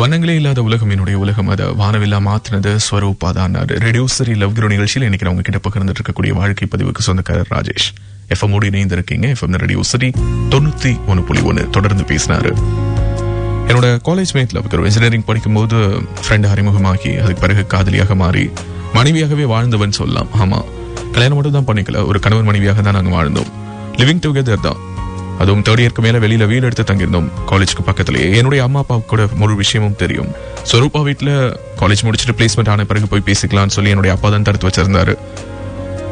வண்ணங்களே இல்லாத உலகம் என்னுடைய உலகம், அதை வானவில்லா மாத்தினது ஸ்வரூபா தான். ரேடியோ சரி லவ் குரு நிகழ்ச்சியில் இன்னைக்கு அவங்க கிட்ட பகிர்ந்துட்டு இருக்கக்கூடிய வாழ்க்கை பதிவுக்கு சொந்தக்காரர் ராஜேஷ். எஃப்எம் ஓடி இணைந்திருக்கீங்க. எஃப்எம் ரேடியோ சரி 91.1 தொடர்ந்து பேசினாரு. என்னோட காலேஜ் மேட்ல ஒரு இன்ஜினியரிங் படிக்கும்போது ஃப்ரெண்ட் அறிமுகமாகி அதுக்கு பிறகு காதலியாக மாறி மனைவியாகவே வாழ்ந்தவன் சொல்லலாம். ஆமா, கல்யாணம் மட்டும் தான் பண்ணிக்கல, ஒரு கணவன் மனைவியாக தான் நாங்க வாழ்ந்தோம். லிவிங் டுகெதர் தான். அதுவும் தேர்ட் இயருக்கு மேல வெளியில வீடு எடுத்து தங்கியிருந்தோம் காலேஜுக்கு பக்கத்திலேயே. என்னுடைய அம்மா அப்பாவுக்கு கூட முழு விஷயமும் தெரியும். ஸ்வரூபா வீட்டுல காலேஜ் முடிச்சுட்டு பிளேஸ்மெண்ட் ஆன பிறகு போய் பேசிக்கலாம்னு சொல்லி என்னுடைய அப்பா தான் தடுத்து வச்சிருந்தாரு.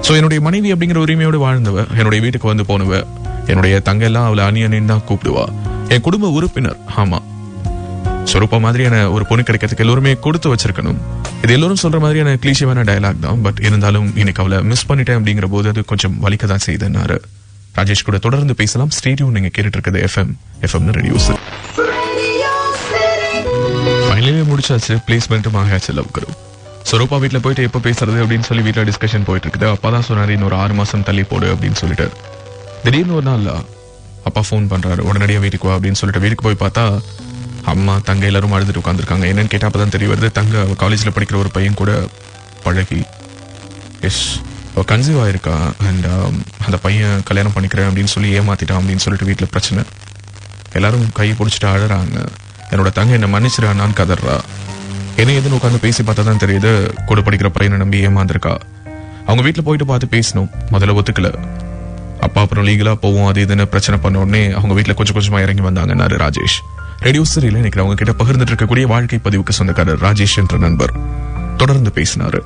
சோ என்னுடைய மனைவி அப்படிங்கிற உரிமையோடு வாழ்ந்தவ, என்னுடைய வீட்டுக்கு வந்து போனவ, என்னுடைய தங்க எல்லாம் அவளை அணியணின்னு தான் கூப்பிடுவா. என் குடும்ப உறுப்பினர். ஆமா, ஸ்வரூபா மாதிரியான ஒரு பொண்ணு கிடைக்கிறதுக்கு எல்லோருமே கொடுத்து வச்சிருக்கணும். இது எல்லோரும் சொல்ற மாதிரியான கிளீஷியமான டயலாக் தான். பட் இருந்தாலும் இன்னைக்கு அவளை மிஸ் பண்ணிட்டேன் அப்படிங்கிற போது அது கொஞ்சம் வலிக்கதான் செய்தேன்னாரு. ராஜேஷ் கூட தொடர்ந்து பேசலாம். ஸ்டேடியோ நீங்க கேட்டுட்டு இருக்குது எஃப்எம் ரேடியோ சரி. ஃபைனலி முடிச்சாச்சு, பிளேஸ்மெண்ட்டும் ஆகாச்சு லவ் குரு. ஸ்வரூபா வீட்டுல போயிட்டு எப்ப பேசுறது அப்படின்னு சொல்லி வீட்டுல டிஸ்கஷன் போயிட்டு இருக்குது. அப்பதான் சொன்னாரு இன்னொரு 6 மாசம் தள்ளி போடு அப்படின்னு சொல்லிட்டு. திடீர்னு ஒரு நாள் அப்பா போன் பண்றாரு, உடனடியா வீட்டுக்கு வா அப்படின்னு சொல்லிட்டு. வீட்டுக்கு போய் பார்த்தா அம்மா தங்க எல்லாரும் அழுதுட்டு உட்காந்துருக்காங்க. என்னன்னு கேட்டா அப்பதான் தெரிய வருது, தங்க காலேஜ்ல படிக்கிற ஒரு பையன் கூட பழகி கன்சீவ் ஆயிருக்கா. அண்ட் அந்த பையன் கல்யாணம் பண்ணிக்கிறேன் அப்படின்னு சொல்லி ஏமாத்திட்டான் அப்படின்னு சொல்லிட்டு வீட்டுல பிரச்சனை. எல்லாரும் கையை பிடிச்சிட்டு அழறாங்க. என்னோட தங்க என்ன மன்னிச்சிடான்னு கதறா. என்ன எதுன்னு உட்காந்து பேசி பார்த்தா தான் தெரியுது, கூட படிக்கிற பையனை நம்பி ஏமாந்திருக்கா. அவங்க வீட்டுல போயிட்டு பார்த்து பேசணும், முதல்ல ஒத்துக்கல. அப்பா அப்புறம் லீகலா போவோம் அது இதுன்னு பிரச்சனை பண்ண உடனே அவங்க வீட்டுல கொஞ்சம் கொஞ்சமா இறங்கி வந்தாங்கன்னாரு ராஜேஷ். ரேடியோ சரியில இன்னைக்கு அவங்க கிட்ட பகிர்ந்துட்டு இருக்கக்கூடிய வாழ்க்கை பதிவுக்கு சொந்தக்காரர் ராஜேஷ் என்ற நண்பர் தொடர்ந்து பேசினாரு.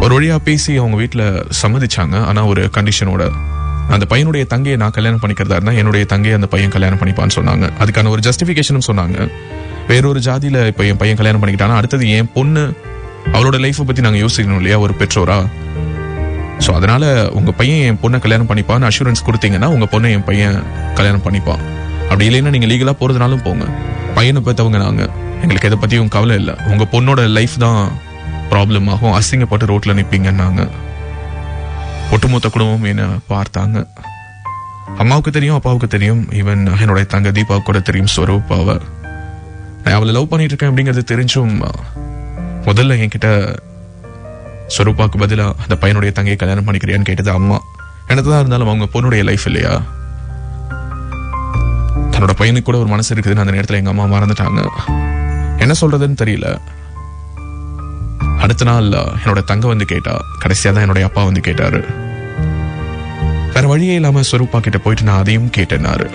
ஒரு வழியா பேசி அவங்க வீட்டுல சம்மதிச்சாங்க. ஆனா ஒரு கண்டிஷனோட, அந்த பையனுடைய தங்கையை நான் கல்யாணம் பண்ணிக்கிறதா இருந்தா என்னுடைய தங்கையை அந்த பையன் கல்யாணம் பண்ணிப்பான்னு சொன்னாங்க. அதுக்கான ஒரு ஜஸ்டிபிகேஷனும் சொன்னாங்க. வேறொரு ஜாதியில இப்ப என் பையன் கல்யாணம் பண்ணிக்கிட்டானா அடுத்தது என் பொண்ணு அவளோட லைஃபை பத்தி நாங்க யோசிக்கணும் இல்லையா ஒரு பெற்றோரா. சோ அதனால உங்க பையன் என் பொண்ணை கல்யாணம் பண்ணிப்பான்னு அஷூரன்ஸ் கொடுத்தீங்கன்னா உங்க பொண்ணை என் பையன் கல்யாணம் பண்ணிப்பான். அப்படி இல்லைன்னா நீங்க லீகலா போறதுனாலும் போங்க, பையனை பார்த்தவங்க நாங்க, எங்களுக்கு எதை பத்தியும் கவலை இல்லை. உங்க பொண்ணோட லைஃப் தான் ப்ராப்ளம் ஆகும், அசிங்கப்பட்டு ரோட்ல நிப்பீங்கன்னாங்க. ஒட்டுமொத்த குடும்பம் என்ன பார்த்தாங்க. அம்மாவுக்கு தெரியும், அப்பாவுக்கு தெரியும், ஈவன் என்னோட தங்க தீபாவுக்கு கூட தெரியும் ஸ்வரூபாவை. நான் அவளை லவ் பண்ணிட்டு இருக்கேன் அப்படிங்கிறது தெரிஞ்சும் முதல்ல என்கிட்ட ஸ்வரூபாவுக்கு பதிலா அந்த பையனுடைய தங்கையை கல்யாணம் பண்ணிக்கிறியான்னு கேட்டது அம்மா. என்னதான் இருந்தாலும் அவங்க பொண்ணுடைய லைஃப் இல்லையா, தன்னோட பையனுக்கு கூட ஒரு மனசு இருக்குதுன்னு அந்த நேரத்துல எங்க அம்மா மறந்துட்டாங்க. என்ன சொல்றதுன்னு தெரியல. அடுத்த நாள் என்னோட தங்க வந்து கேட்டா, கடைசியா தான் என்னோட அப்பா வந்து கேட்டாரு. வேற வழியே இல்லாம ஸ்வரூபா கிட்ட போயிட்டு நான் அதையும் கேட்டேன்னாரு.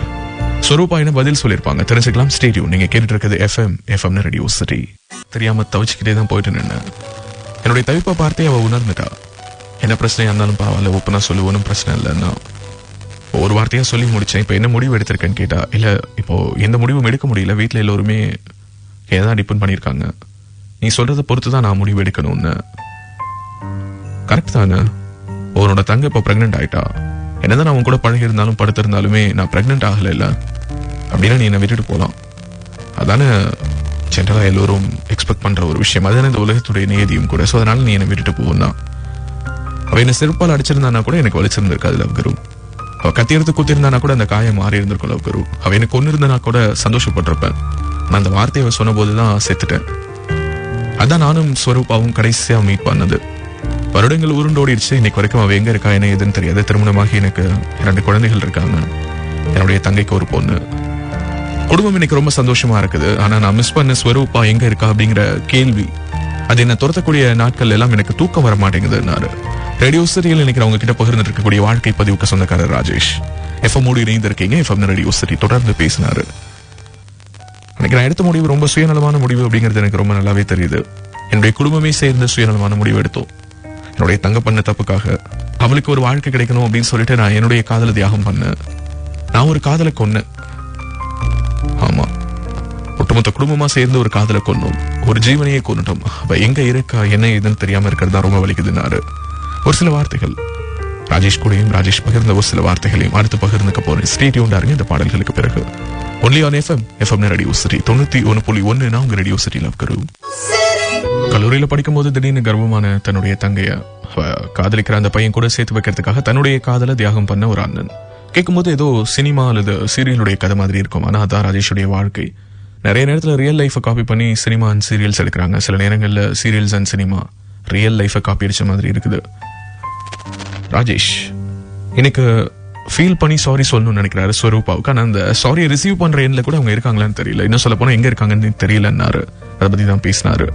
ஸ்வரூபா என்ன பதில் சொல்லிருப்பாங்க தெரிஞ்சுக்கலாம். ஸ்டேடியோ நீங்க கேட்டுட்டு இருக்குது எஃப்எம் ரேடியோ சரி. தெரியாம தவிச்சுக்கிட்டே தான் போயிட்டு நின்னேன். என்னுடைய தவிப்பை பார்த்தே அவ உணர்ந்துட்டா. என்ன பிரச்சனையா இருந்தாலும் பரவாயில்ல, ஒப்பனா சொல்லு, ஒன்றும் பிரச்சனை இல்லைன்னா ஒரு வார்த்தையா சொல்லி முடிச்சேன். இப்ப என்ன முடிவு எடுத்திருக்கேன்னு கேட்டா, இல்ல இப்போ எந்த முடிவும் எடுக்க முடியல, வீட்டுல எல்லோருமே ஏதான் டிபெண்ட் பண்ணிருக்காங்க, நீ சொல்றதை பொறுத்துதான் நான் முடிவு எடுக்கணும்னு. கரெக்ட் தானே, உன்னோட தங்க இப்ப பிரெக்னென்ட் ஆயிட்டா, என்னதான் நான் உன் கூட பழகி இருந்தாலும் படுத்திருந்தாலுமே நான் பிரெக்னென்ட் ஆகல இல்ல, அப்படின்னா நீ என்ன விட்டுட்டு போலாம். அதானே ஜென்ரலா எல்லோரும் எக்ஸ்பெக்ட் பண்ற ஒரு விஷயம், அதுதானே இந்த உலகத்துடைய நியதியும் கூட. சோ அதனால நீ என்ன விட்டுட்டு போனா, அவ என்ன செருப்பால் அடிச்சிருந்தானா கூட எனக்கு வலிச்சிருந்திருக்காது லவ் குரு. அவ கத்தி எடுத்து குத்திருந்தானா கூட அந்த காயம் மாறி இருந்திருக்கும் லவ் குரு. அவ எனக்கு கொண்டு இருந்தானா கூட சந்தோஷப்பட்டிருப்பேன். நான் அந்த வார்த்தையை சொன்ன போதுதான் செத்துட்டேன். அதான் நானும் ஸ்வரூபாவும் கடைசியா மீட் பண்ணது. வருடங்கள் உருண்டோடிடுச்சு. இன்னைக்கு வரைக்கும் அவ எங்க இருக்கா என்ன ஏதுன்னு தெரியாது. திருமணமாகி எனக்கு 2 குழந்தைகள் இருக்காங்க. என்னுடைய தங்கைக்கு ஒரு பொண்ணு. குடும்பம் இன்னைக்கு ரொம்ப சந்தோஷமா இருக்குது. ஆனா நான் மிஸ் பண்ண ஸ்வரூபா எங்க இருக்கா அப்படிங்கிற கேள்வி, அது என்ன துரத்தக்கூடிய நாட்கள் எல்லாம் எனக்கு தூக்கம் வர மாட்டேங்குதுன்னாரு. ரேடியோ சரியில் இன்னைக்கு அவங்க கிட்ட பகிர்ந்து இருக்கக்கூடிய வாழ்க்கை பதிவுக்கு சொந்தக்காரர் ராஜேஷ். எஃப்எம் ஓடி இணைந்திருக்கீங்க. எஃப்எம் ரேடியோ சரி தொடர்ந்து பேசினாரு. அன்னைக்கு நான் எடுத்த முடிவு ரொம்ப சுயநலமான முடிவு அப்படிங்கிறது எனக்கு ரொம்ப நல்லாவே தெரியுது. என்னுடைய குடும்பமே சேர்ந்து சுயநலமான முடிவு எடுத்தோம். என்னுடைய தங்க பண்ண தப்புக்காக அவளுக்கு ஒரு வாழ்க்கை கிடைக்கணும் அப்படின்னு சொல்லிட்டு நான் என்னுடைய காதலை தியாகம் பண்ணேன். நான் ஒரு காதலை கொன்னேன். ஆமா, ஒட்டுமொத்த குடும்பமா சேர்ந்து ஒரு காதலை கொன்னோம், ஒரு ஜீவனையே கொண்டுட்டோம். அவ எங்க இருக்கா என்ன ஏதுன்னு தெரியாம இருக்கிறது தான் ரொம்ப வலிக்குதுன்னாரு. ஒரு சில வார்த்தைகள் ராஜேஷ் கூடயும் ராஜேஷ் பகிர்ந்த ஒரு சில வார்த்தைகளையும் அடுத்து பகிர்ந்துக்க போறேன். ஸ்டே டியூன்டாருங்க இந்த பாடல்களுக்கு பிறகு. Only on FM radio city 91.1. நான் உங்க ரேடியோ சிட்டி லவ் குரு. கல்லூரியில படிக்கும் போது திடீர்னு கர்வமான தன்னுடைய தங்கைய காதலிக்கிற அந்த பையன் கூட சேர்த்து வைக்கிறதுக்காக தன்னுடைய காதலை தியாகம் பண்ண ஒரு அண்ணன். கேட்கும்போது ஏதோ சினிமா அல்லது சீரியலுடைய கதை மாதிரி இருக்கும். ஆனா அதான் ராஜேஷுடைய வாழ்க்கை. நிறைய நேரத்தில் ரியல் லைஃபை காப்பி பண்ணி சினிமா அண்ட் சீரியல்ஸ் எடுக்கிறாங்க. சில நேரங்களில் சீரியல்ஸ் அண்ட் சினிமா ரியல் லைஃபை காப்பி அடிச்ச மாதிரி இருக்குது. ராஜேஷ் எனக்கு ஃபீல் பண்ணி சாரி சொல்லணும்னு நினைக்கிறாரு ஸ்வரூபாவுக்கு. ஆனால் அந்த சாரியை ரிசீவ் பண்ற எண்ணில் கூட அவங்க இருக்காங்களான்னு தெரியல. இன்னும் சொல்ல போனா எங்க இருக்காங்கன்னு தெரியலன்னாரு. அதை பத்தி தான் பேசினாரு.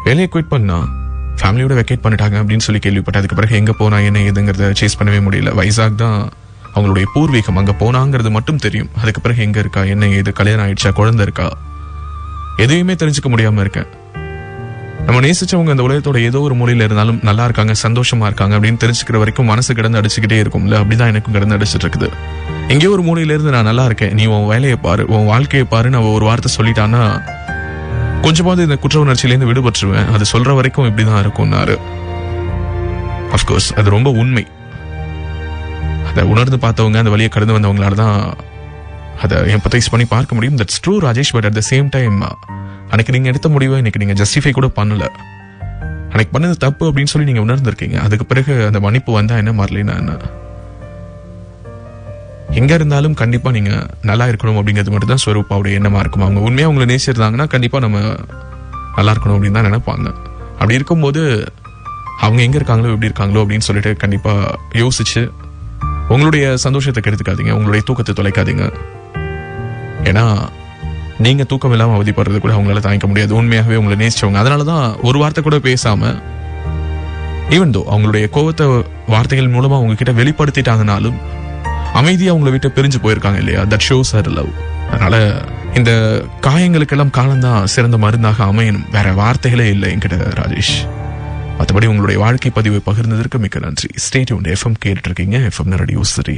வேலையை குவிட் பண்ணா ஃபேமிலியோட வெக்கேட் பண்ணிட்டாங்க அப்படின்னு சொல்லி கேள்விப்பட்டேன். அதுக்கு பிறகு எங்க போனா என்ன ஏதுங்கிறத சேஸ் பண்ணவே முடியல. வைசாக் தான் அவங்களுடைய பூர்வீகம், அங்க போனாங்கிறது மட்டும் தெரியும். அதுக்கு பிறகு எங்க இருக்கா, என்ன ஏது, கல்யாணம் ஆயிடுச்சா, குழந்தை இருக்கா, எதையுமே தெரிஞ்சுக்க முடியாம இருக்கேன். நம்ம நேசிச்சவங்க அந்த உலகத்தோட ஏதோ ஒரு மூலையில இருந்தாலும் நல்லா இருக்காங்க, சந்தோஷமா இருக்காங்க அப்படின்னு தெரிஞ்சுக்கிற வரைக்கும் மனசு கிடந்து அடிச்சுக்கிட்டே இருக்கும்ல. அப்படிதான் எனக்கும் கிடந்து அடிச்சுட்டு இருக்குது. எங்கேயோ ஒரு மூலையில இருந்து நான் நல்லா இருக்கேன், நீ உன் வேலையை பாரு, உன் வாழ்க்கையை பாருன்னு அவ ஒரு வார்த்தை சொல்லிட்டான்னா கொஞ்சமாவது இந்த குற்ற உணர்ச்சியிலேருந்து விடுபட்டுருவேன். அது சொல்ற வரைக்கும் இப்படிதான் இருக்கும்னாரு. அப்கோர்ஸ் அது ரொம்ப உண்மை. அதை உணர்ந்து பார்த்தவங்க, அந்த வழியை கடந்து வந்தவங்களால தான் அதை எம்பத்தைஸ் பண்ணி பார்க்க முடியும். That's true Rajesh. But at the same time அன்னைக்கு நீங்க எடுத்த முடிவை இன்னைக்கு நீங்க ஜஸ்டிஃபை கூட பண்ணல. அன்னைக்கு பண்ணது தப்பு அப்படின்னு சொல்லி நீங்க உணர்ந்திருக்கீங்க. அதுக்கு பிறகு அந்த மன்னிப்பு வந்தா என்ன, மாறலைன்னா என்ன, எங்க இருந்தாலும் கண்டிப்பா நீங்க நல்லா இருக்கணும் அப்படிங்கிறது மட்டும் தான் ஸ்வரூபாவுடைய எண்ணமா இருக்கும். அவங்க உண்மையா உங்களை நேசிச்சிருந்தாங்கன்னா கண்டிப்பா நம்ம நல்லா இருக்கணும் அப்படின்னு தான் நினைப்பாங்க. அப்படி இருக்கும்போது அவங்க எங்க இருக்காங்களோ எப்படி இருக்காங்களோ அப்படின்னு சொல்லிட்டு கண்டிப்பா யோசிச்சு உங்களுடைய சந்தோஷத்தை கெடுத்துக்காதீங்க, உங்களுடைய தூக்கத்தை தொலைக்காதீங்க. ஏன்னா நீங்க தூக்கம் இல்லாம அவதிப்படுறது கூட அவங்களால தாங்கிக்க முடியாது. உண்மையாகவே உங்களை நேசிச்சவங்க. அதனாலதான் ஒரு வார்த்தை கூட பேசாம, ஈவன் தோ அவங்களுடைய கோவத்தை வார்த்தைகள் மூலமா உங்ககிட்ட வெளிப்படுத்திட்டாங்கனாலும் அமைதியா அவங்களை விட்டு பிரிஞ்சு போயிருக்காங்க இல்லையா. That shows her love. அதனால இந்த காயங்களுக்கெல்லாம் காலம்தான் சிறந்த மருந்தாக அமையணும். வேற வார்த்தைகளே இல்லை என்கிட்ட ராஜேஷ். மற்றபடி உங்களுடைய வாழ்க்கை பதிவை பகிர்ந்ததற்கு மிக்க நன்றி. Stay tuned. எஃப்எம் கேட்டுட்டு இருக்கீங்க. FM radio city.